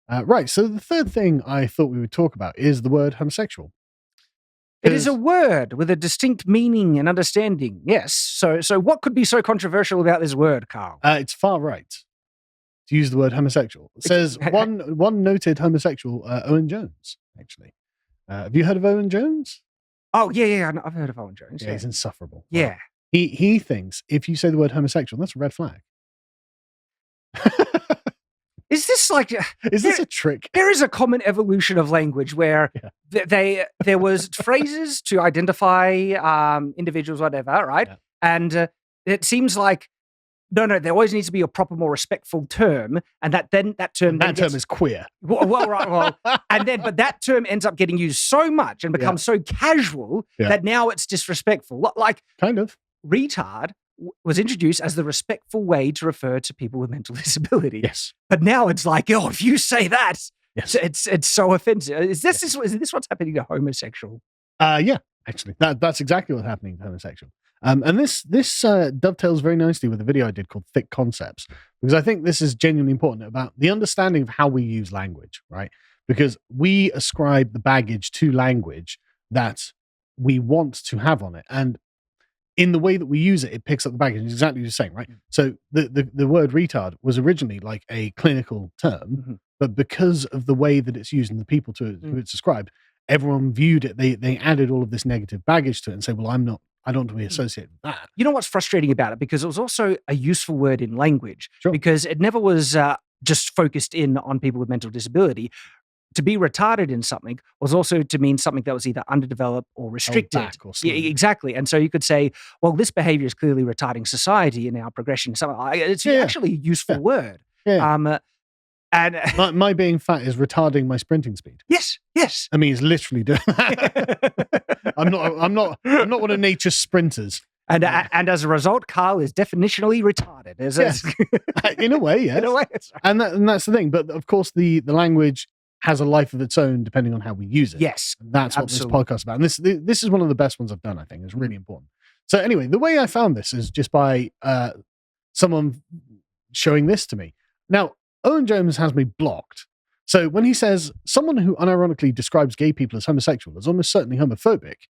Right, so the third thing I thought we would talk about is the word homosexual. It is a word with a distinct meaning and understanding. Yes. So what could be so controversial about this word, Carl? It's far right to use the word homosexual. It says one noted homosexual, Owen Jones, actually. Have you heard of Owen Jones? Oh, yeah, I've heard of Owen Jones. Yeah, he's insufferable. Yeah. Well, he thinks if you say the word homosexual, that's a red flag. Is this like... Is this a trick? There is a common evolution of language where there was phrases to identify individuals, whatever, right? Yeah. And it seems like, no, there always needs to be a proper, more respectful term, and that term is queer. Well, but that term ends up getting used so much and becomes so casual that now it's disrespectful. Like, kind of. Retard was introduced as the respectful way to refer to people with mental disability. Yes. But now it's like, oh, if you say that, yes. it's so offensive. Is this what's happening to homosexual? Yeah, actually. That's exactly what's happening to homosexual. And this dovetails very nicely with a video I did called Thicc Concepts, because I think this is genuinely important about the understanding of how we use language, right? Because we ascribe the baggage to language that we want to have on it. And in the way that we use it, it picks up the baggage. It's exactly what you're saying, right? So the word retard was originally like a clinical term, but because of the way that it's used and the people to who it's ascribed, everyone viewed it. They added all of this negative baggage to it and say, well, I don't want to be associated with that. You know what's frustrating about it? Because it was also a useful word in language, because it never was just focused in on people with mental disability. To be retarded in something was also to mean something that was either underdeveloped or restricted. Yeah, exactly. And so you could say, well, this behavior is clearly retarding society in our progression. It's actually a useful word. Yeah. And my being fat is retarding my sprinting speed. Yes. I mean, it's literally doing that. I'm not one of nature's sprinters. And as a result, Carl is definitionally retarded. In a way, yes. In a way, and that's the thing. But of course, the language has a life of its own depending on how we use it. Yes, that's what this podcast is about. And this is one of the best ones I've done. I think it's really important. So anyway, the way I found this is just by someone showing this to me. Now, Owen Jones has me blocked. So when he says someone who unironically describes gay people as homosexual is almost certainly homophobic.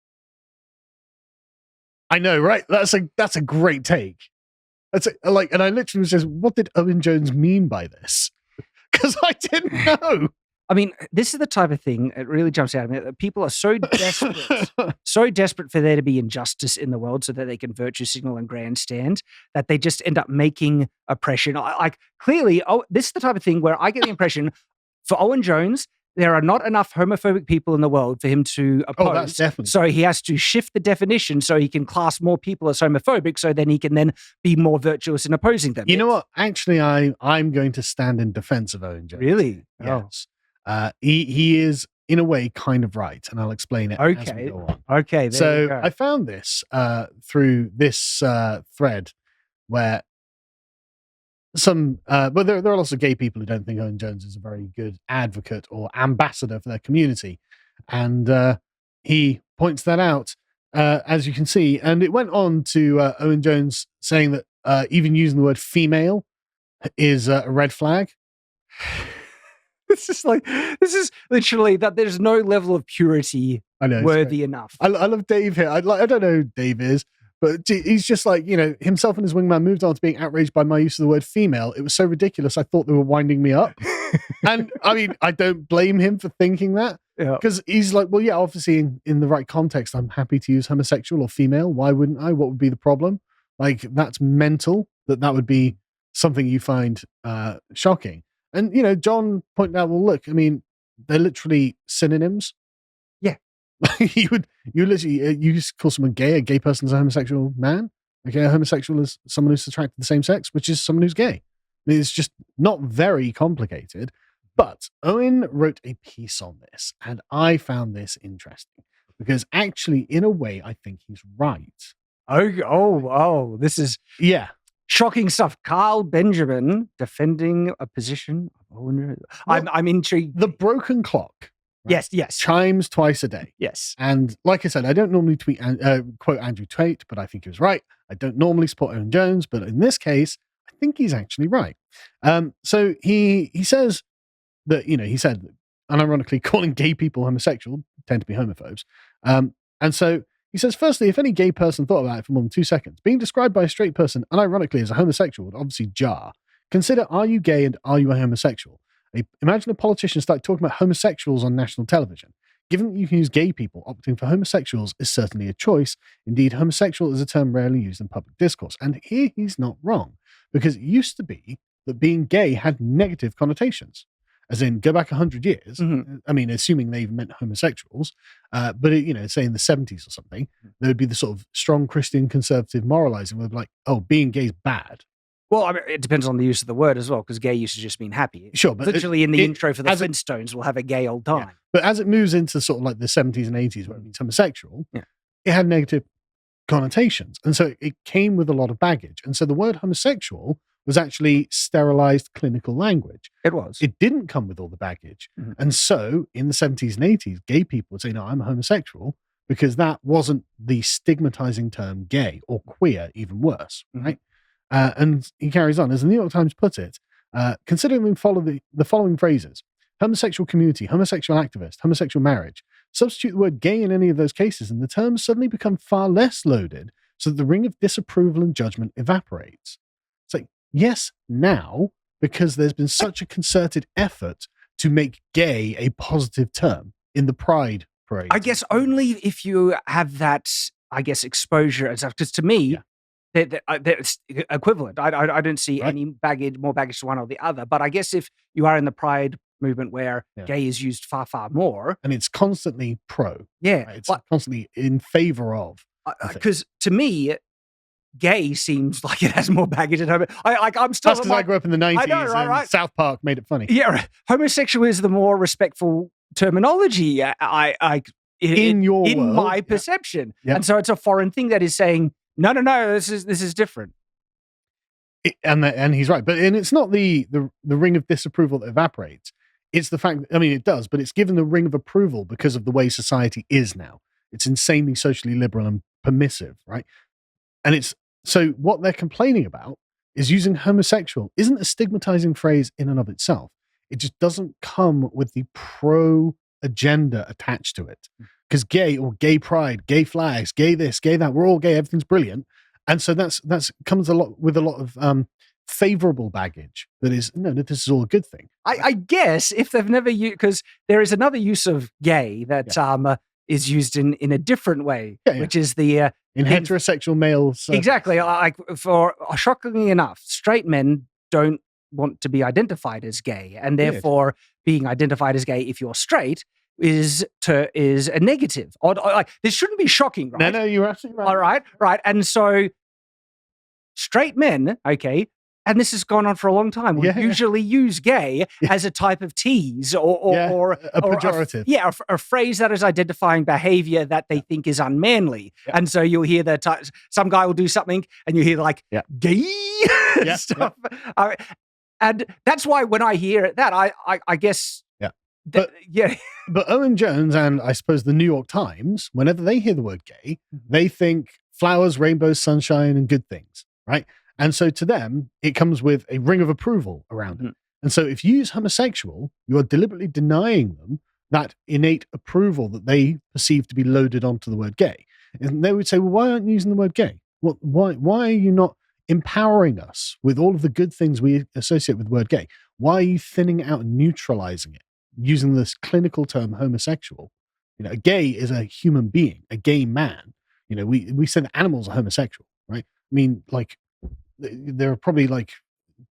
I know, right? That's a great take. And I literally was just, what did Owen Jones mean by this? Because I didn't know. I mean, this is the type of thing, it really jumps out at me, that people are so desperate for there to be injustice in the world so that they can virtue signal and grandstand, that they just end up making oppression. Clearly, this is the type of thing where I get the impression, for Owen Jones, there are not enough homophobic people in the world for him to oppose. Oh, that's definitely. So he has to shift the definition so he can class more people as homophobic, so then he can then be more virtuous in opposing them. You know what? Actually, I'm going to stand in defense of Owen Jones. Really? Yes. He is, in a way, kind of right, and I'll explain it as we go on. Okay, there you go. I found this through this thread where there are lots of gay people who don't think Owen Jones is a very good advocate or ambassador for their community, and he points that out, as you can see, and it went on to Owen Jones saying that even using the word female is a red flag. This is literally that there's no level of purity worthy enough. I love Dave here. I don't know who Dave is, but he's just like, himself and his wingman moved on to being outraged by my use of the word female. It was so ridiculous. I thought they were winding me up. And I mean, I don't blame him for thinking that, because he's like, well, yeah, obviously in the right context, I'm happy to use homosexual or female. Why wouldn't I? What would be the problem? Like, that's mental that would be something you find shocking. And, John pointed out, well, look, I mean, they're literally synonyms. Yeah. you literally, you just call someone gay, a gay person's a homosexual man. Okay, a homosexual is someone who's attracted to the same sex, which is someone who's gay. I mean, it's just not very complicated. But Owen wrote a piece on this, and I found this interesting because actually, in a way, I think he's right. Oh, this is... Yeah. Shocking stuff. Carl Benjamin defending a position. I'm intrigued. The broken clock. Right? Yes. Chimes twice a day. Yes. And like I said, I don't normally quote Andrew Tate, but I think he was right. I don't normally support Owen Jones, but in this case, I think he's actually right. So he says that, he said, unironically, calling gay people homosexual tend to be homophobes. And so he says, firstly, if any gay person thought about it for more than 2 seconds, being described by a straight person unironically as a homosexual would obviously jar. Consider, are you gay and are you a homosexual? Imagine a politician start talking about homosexuals on national television. Given that you can use gay people, opting for homosexuals is certainly a choice. Indeed, homosexual is a term rarely used in public discourse. And here he's not wrong, because it used to be that being gay had negative connotations. As in, go back 100 years, I mean, assuming they even meant homosexuals, but, say in the 70s or something, there would be the sort of strong Christian conservative moralizing where like, oh, being gay is bad. Well, I mean, it depends on the use of the word as well, because gay used to just mean happy. Sure, but literally in the intro for the Flintstones, we'll have a gay old time. Yeah, but as it moves into sort of like the 70s and 80s, where it means homosexual, it had negative connotations. And so it came with a lot of baggage. And so the word homosexual was actually sterilized clinical language. It was. It didn't come with all the baggage. And so in the 70s and 80s, gay people would say, no, I'm a homosexual, because that wasn't the stigmatizing term gay or queer, even worse, right? And he carries on, as the New York Times puts it, considering them follow the following phrases: homosexual community, homosexual activist, homosexual marriage. Substitute the word gay in any of those cases, and the terms suddenly become far less loaded, so that the ring of disapproval and judgment evaporates. It's like, yes, now, because there's been such a concerted effort to make gay a positive term in the Pride parade. I guess only if you have that, exposure and stuff. Because to me, it's equivalent. I don't see any more baggage to one or the other. But I guess if you are in the Pride movement where gay is used far, far more. And it's constantly pro. Yeah. Right? It's constantly in favor of. Because to me, gay seems like it has more baggage at home. I'm still. That's because I grew up in the 90s, and South Park made it funny. Yeah, homosexual is the more respectful terminology. In my perception, and so it's a foreign thing that is saying no. This is different. And he's right, and it's not the ring of disapproval that evaporates. It's the fact. I mean, it does, but it's given the ring of approval because of the way society is now. It's insanely socially liberal and permissive, right? And it's so what they're complaining about is using homosexual isn't a stigmatizing phrase in and of itself. It just doesn't come with the pro agenda attached to it. Because gay or gay pride, gay flags, gay this, gay that, we're all gay, everything's brilliant. And so that's comes with a lot of favorable baggage that is, no, this is all a good thing. I guess if they've never used, because there is another use of gay that is used in a different way, which is the in heterosexual males. Exactly. For shockingly enough, straight men don't want to be identified as gay, and therefore being identified as gay if you're straight is a negative. Or like, this shouldn't be shocking, right? No, you're absolutely right. Right. And so straight men, and this has gone on for a long time, we usually use gay as a type of tease or a pejorative. A phrase that is identifying behavior that they think is unmanly. Yeah. And so you'll hear that some guy will do something and you hear like gay stuff. And that's why when I hear that, I guess... But Owen Jones and I suppose the New York Times, whenever they hear the word gay, they think flowers, rainbows, sunshine, and good things, right? And so to them, it comes with a ring of approval around it. And so if you use homosexual, you are deliberately denying them that innate approval that they perceive to be loaded onto the word gay. And they would say, well, why aren't you using the word gay? Why are you not empowering us with all of the good things we associate with the word gay? Why are you thinning it out and neutralizing it? Using this clinical term homosexual, a gay is a human being, a gay man. We say that animals are homosexual, right? I mean, like, there are probably like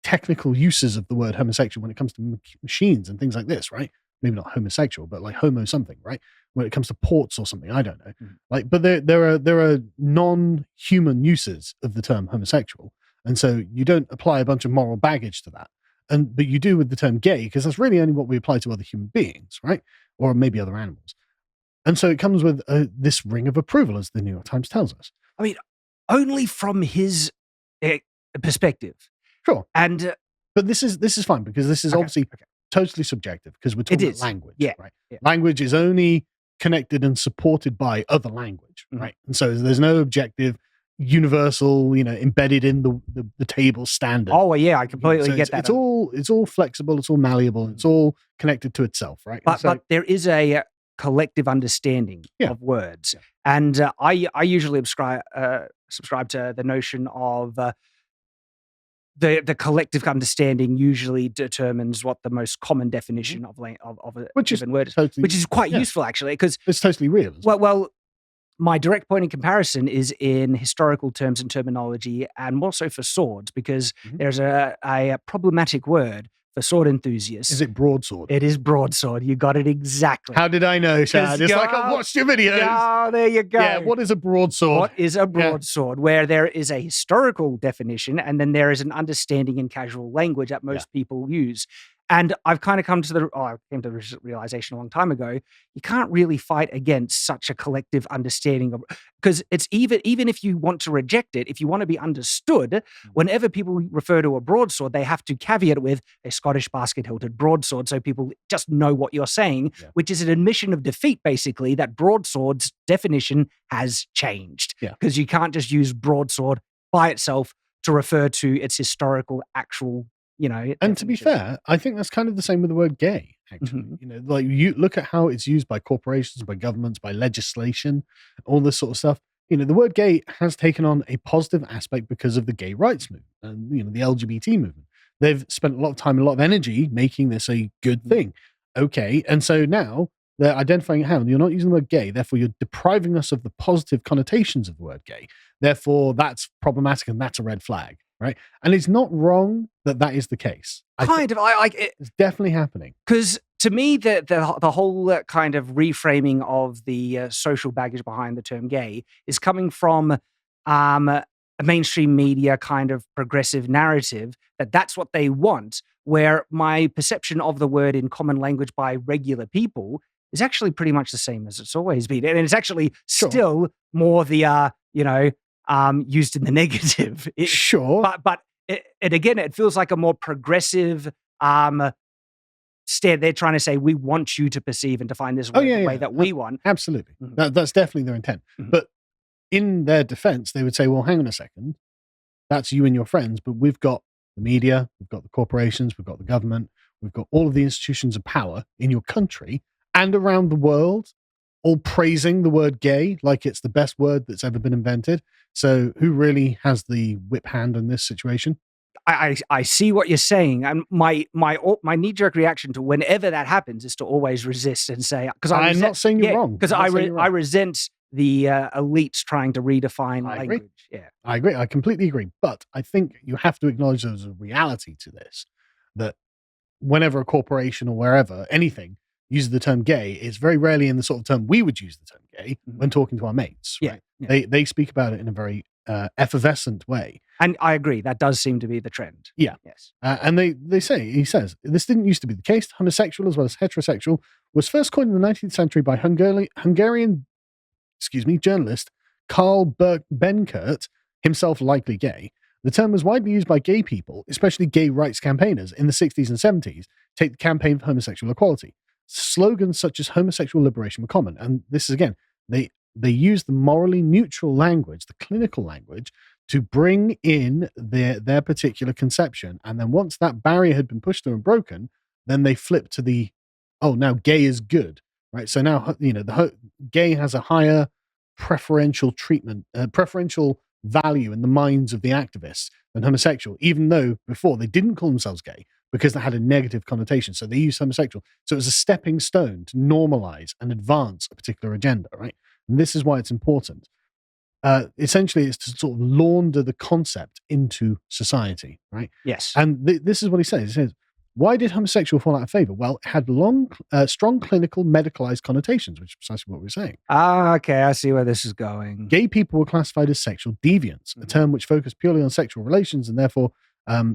technical uses of the word homosexual when it comes to machines and things like this, right? Maybe not homosexual, but like homo something, right? When it comes to ports or something, I don't know. Like, but there are non-human uses of the term homosexual, and so you don't apply a bunch of moral baggage to that. But you do with the term gay, because that's really only what we apply to other human beings, right? Or maybe other animals. And so it comes with this ring of approval, as the New York Times tells us. I mean, only from his perspective. Sure. But this is fine, because this is obviously totally subjective, because we're talking about language, right? Yeah. Language is only connected and supported by other language, right? And so there's no objective universal, embedded in the table standard. Oh, yeah, I completely So get that. It's all flexible. It's all malleable. It's all connected to itself, right? But there is a collective understanding Yeah. of words, Yeah. and I usually subscribe to the notion of the collective understanding usually determines what the most common definition of a given word is, totally, which is quite useful actually, because it's totally real. Well, my direct point in comparison is in historical terms and terminology, and more so for swords, because there's a problematic word for sword enthusiasts. Is it broadsword? It is broadsword. You got it exactly. How did I know, Chad? It's like I've watched your videos. Oh, there you go. Yeah, what is a broadsword? What is a broadsword? Where there is a historical definition, and then there is an understanding in casual language that most people use. And I've kind of come to the realization a long time ago, you can't really fight against such a collective understanding of, because it's even if you want to reject it, if you want to be understood, whenever people refer to a broadsword, they have to caveat it with a Scottish basket-hilted broadsword, so people just know what you're saying, which is an admission of defeat, basically, that broadsword's definition has changed. Because you can't just use broadsword by itself to refer to its historical actual and to be fair, I think that's kind of the same with the word gay, actually. Like you look at how it's used by corporations, by governments, by legislation, all this sort of stuff. The word gay has taken on a positive aspect because of the gay rights movement and, the LGBT movement. They've spent a lot of time, a lot of energy making this a good thing. Okay. And so now they're identifying how you're not using the word gay, therefore you're depriving us of the positive connotations of the word gay. Therefore, that's problematic and that's a red flag. Right. And it's not wrong that is the case. I like it. It's definitely happening. Because to me, the whole kind of reframing of the social baggage behind the term gay is coming from a mainstream media kind of progressive narrative that's what they want, where my perception of the word in common language by regular people is actually pretty much the same as it's always been. And it's actually still more the, used in the negative. But it feels like a more progressive stand. They're trying to say, we want you to perceive and define this word the way that we want. Absolutely. That's definitely their intent. But in their defense, they would say, well, hang on a second. That's you and your friends, but we've got the media, we've got the corporations, we've got the government, we've got all of the institutions of power in your country and around the world, all praising the word gay like it's the best word that's ever been invented. So who really has the whip hand in this situation? I see what you're saying, and my knee-jerk reaction to whenever that happens is to always resist and say, because I'm not saying you're wrong, because I resent the elites trying to redefine language. Yeah, I agree. I completely agree. But I think you have to acknowledge there's a reality to this, that whenever a corporation or wherever anything uses the term gay, it's very rarely in the sort of term we would use the term gay when talking to our mates. Right? They speak about it in a very effervescent way. And I agree, that does seem to be the trend. Yeah. Yes. And he says, this didn't used to be the case. Homosexual as well as heterosexual was first coined in the 19th century by Hungarian journalist Karl Benkert, himself likely gay. The term was widely used by gay people, especially gay rights campaigners in the 60s and 70s, take the campaign for homosexual equality. Slogans such as homosexual liberation were common. And this is, again, they use the morally neutral language, the clinical language, to bring in their particular conception. And then once that barrier had been pushed through and broken, then they flip to now gay is good, right? So now, the gay has a higher preferential treatment, preferential value in the minds of the activists than homosexual, even though before they didn't call themselves gay because they had a negative connotation. So they used homosexual. So it was a stepping stone to normalize and advance a particular agenda, right? And this is why it's important. Essentially, it's to sort of launder the concept into society, right? Yes. And this is what he says. He says, why did homosexual fall out of favor? Well, it had strong clinical medicalized connotations, which is precisely what we were saying. Okay, I see where this is going. Gay people were classified as sexual deviants, a term which focused purely on sexual relations and therefore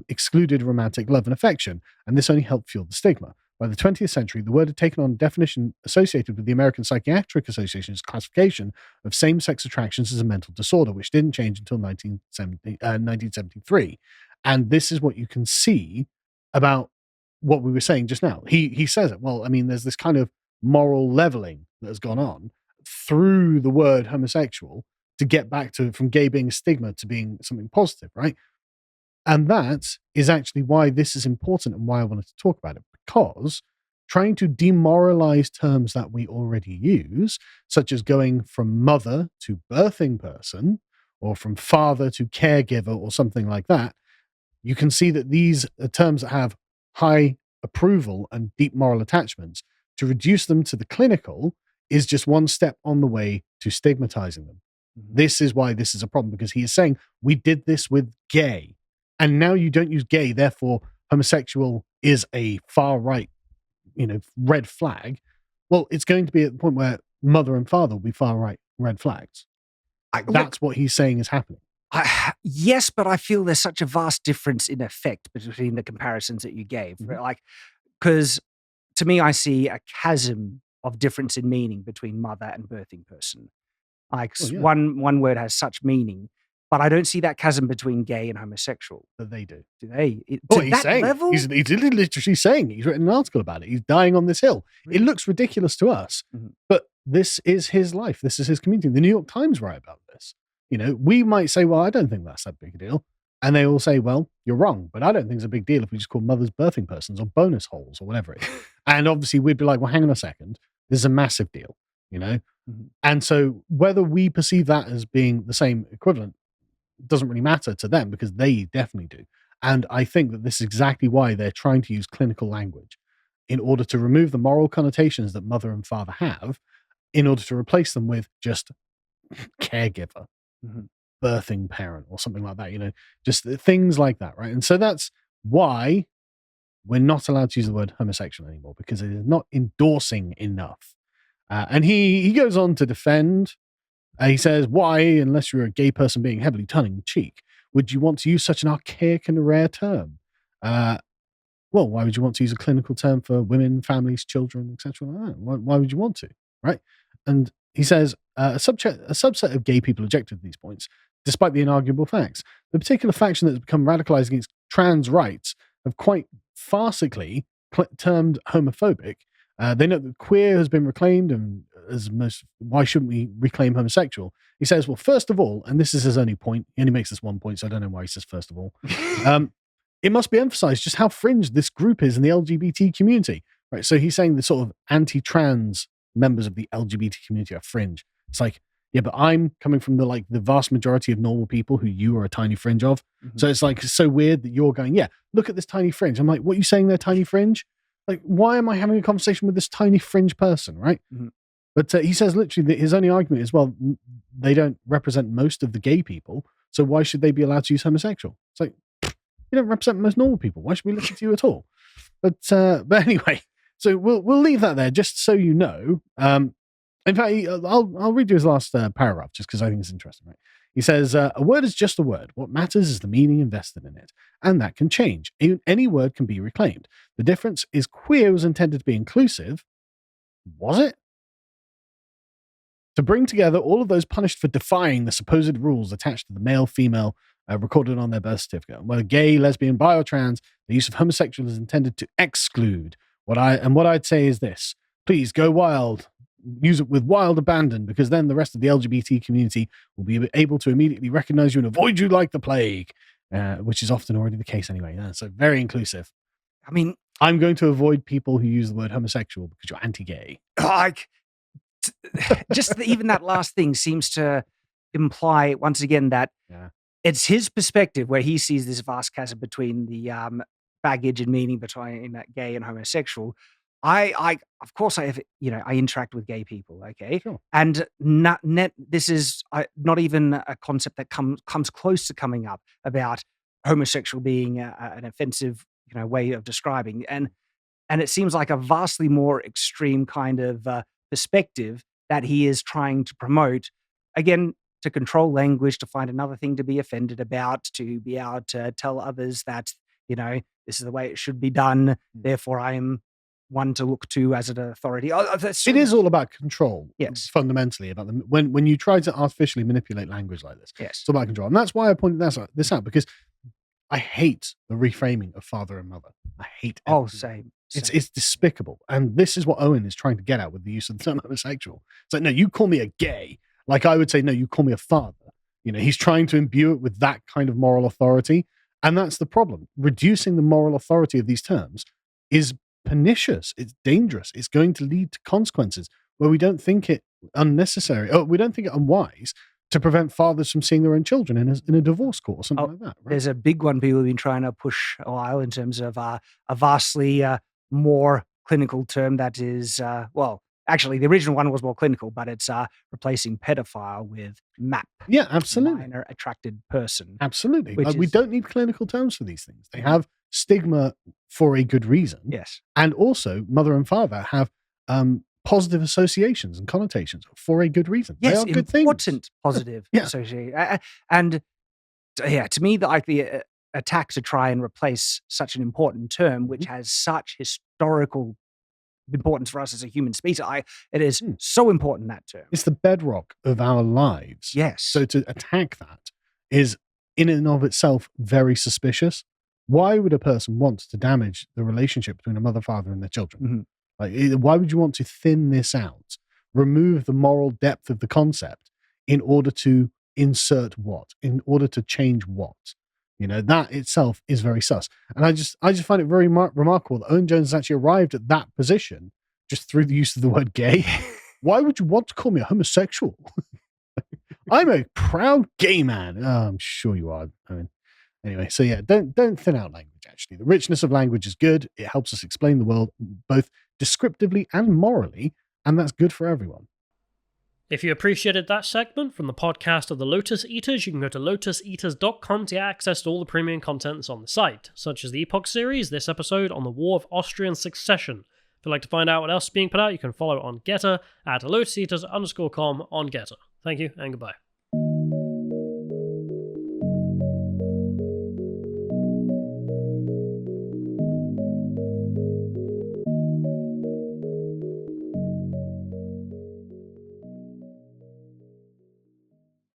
excluded romantic love and affection. And this only helped fuel the stigma. By the 20th century, the word had taken on a definition associated with the American Psychiatric Association's classification of same-sex attractions as a mental disorder, which didn't change until 1973. And this is what you can see about what we were saying just now. He says it. Well, I mean, there's this kind of moral leveling that has gone on through the word homosexual to get back to from gay being a stigma to being something positive, right? And that is actually why this is important and why I wanted to talk about it, because trying to demoralize terms that we already use, such as going from mother to birthing person, or from father to caregiver, or something like that, you can see that these are terms that have high approval and deep moral attachments. To reduce them to the clinical is just one step on the way to stigmatizing them. Mhm. This is why this is a problem, because he is saying we did this with gay, and now you don't use gay, therefore homosexual is a far right, red flag. Well, it's going to be at the point where mother and father will be far right red flags. That's what he's saying is happening. Yes, but I feel there's such a vast difference in effect between the comparisons that you gave. Mhm. Like, because to me, I see a chasm of difference in meaning between mother and birthing person. Like Oh, yeah. one word has such meaning, but I don't see that chasm between gay and homosexual. That they do. Do they? Oh, To he's that saying level? he's literally saying it. He's written an article about it. He's dying on this hill. It Really? looks ridiculous to us, Mhm. but this is his life. This is his community. The New York Times write about this. We might say, well, I don't think that's that big a deal. And they all say, well, you're wrong, but I don't think it's a big deal if we just call mothers birthing persons or bonus holes or whatever it is. And obviously we'd be like, well, hang on a second. This is a massive deal, Mhm. And so whether we perceive that as being the same equivalent doesn't really matter to them, because they definitely do. And I think that this is exactly why they're trying to use clinical language in order to remove the moral connotations that mother and father have, in order to replace them with just caregiver, Mhm. birthing parent, or something like that, just things like that, right? And so that's why we're not allowed to use the word homosexual anymore, because it is not endorsing enough. And he goes on to defend. He says, why, unless you're a gay person being heavily tongue in cheek, would you want to use such an archaic and rare term? Well, why would you want to use a clinical term for women, families, children, etc.? Why would you want to, right? And he says, a subset of gay people objected to these points, despite the inarguable facts. The particular faction that has become radicalized against trans rights have quite farcically termed homophobic. They note that queer has been reclaimed, and why shouldn't we reclaim homosexual? He says, well, first of all, and this is his only point, he only makes this one point, so I don't know why he says first of all. It must be emphasized just how fringe this group is in the LGBT community, right? So he's saying the sort of anti-trans members of the LGBT community are fringe. It's like, yeah, but I'm coming from the vast majority of normal people who you are a tiny fringe of. Mhm. So it's like, it's so weird that you're going, yeah, look at this tiny fringe. I'm like, what are you saying they're tiny fringe? Like, why am I having a conversation with this tiny fringe person, right? Mhm. But he says literally that his only argument is, well, they don't represent most of the gay people, so why should they be allowed to use homosexual? It's like, you don't represent most normal people. Why should we listen to you at all? But anyway, so we'll leave that there, just so you know. In fact, I'll read you his last paragraph, just because I think it's interesting. Right? He says, "A word is just a word. What matters is the meaning invested in it, and that can change. Any word can be reclaimed. The difference is queer was intended to be inclusive. Was it? To bring together all of those punished for defying the supposed rules attached to the male-female recorded on their birth certificate. Whether gay, lesbian, bi, or trans, the use of homosexual is intended to exclude. What I'd say is this: please go wild, use it with wild abandon, because then the rest of the LGBT community will be able to immediately recognize you and avoid you like the plague, which is often already the case anyway. So very inclusive. I mean, I'm going to avoid people who use the word homosexual because you're anti-gay. like, even that last thing seems to imply once again that Yeah. it's his perspective where he sees this vast chasm between the baggage and meaning between gay and homosexual. Of course, I have, I interact with gay people, okay, Sure. and this is not even a concept that comes close to coming up about homosexual being an offensive, way of describing, and it seems like a vastly more extreme kind of perspective that he is trying to promote. Again, to control language, to find another thing to be offended about, to be able to tell others that, this is the way it should be done. Therefore, I am one to look to as an authority. It is all about control. Yes. Fundamentally, about them. When you try to artificially manipulate language like this, Yes. it's all about control. And that's why I pointed this out, because I hate the reframing of father and mother. I hate it. Oh, same. It's despicable. And this is what Owen is trying to get at with the use of the term homosexual. It's like, no, you call me a gay. Like I would say, no, you call me a father. He's trying to imbue it with that kind of moral authority. And that's the problem. Reducing the moral authority of these terms is pernicious. It's dangerous. It's going to lead to consequences where we don't think it unnecessary, or we don't think it unwise to prevent fathers from seeing their own children in a divorce court or something like that. Right? There's a big one people have been trying to push a while in terms of a vastly more clinical term that is, actually, the original one was more clinical, but it's replacing pedophile with MAP. Yeah, absolutely. Minor attracted person. Absolutely. We don't need clinical terms for these things. They have stigma for a good reason. Yes. And also, mother and father have positive associations and connotations for a good reason. Yes, they are good things. Important positive association. And to me, the attack to try and replace such an important term, which has such historical importance for us as a human species, it is so important, that term. It's the bedrock of our lives. Yes. So to attack that is, in and of itself, very suspicious. Why would a person want to damage the relationship between a mother, father, and their children? Mm-hmm. Like, why would you want to thin this out, remove the moral depth of the concept in order to insert what? In order to change what? That itself is very sus. And I just find it very remarkable that Owen Jones has actually arrived at that position just through the use of the word gay. Why would you want to call me a homosexual? I'm a proud gay man. Oh, I'm sure you are. Anyway, so yeah, don't thin out language, actually. The richness of language is good. It helps us explain the world both descriptively and morally, and that's good for everyone. If you appreciated that segment from the podcast of the Lotus Eaters, you can go to lotuseaters.com to access all the premium content that's on the site, such as the Epoch series, this episode on the War of Austrian Succession. If you'd like to find out what else is being put out, you can follow on Getter at lotuseaters_com on Getter. Thank you and goodbye.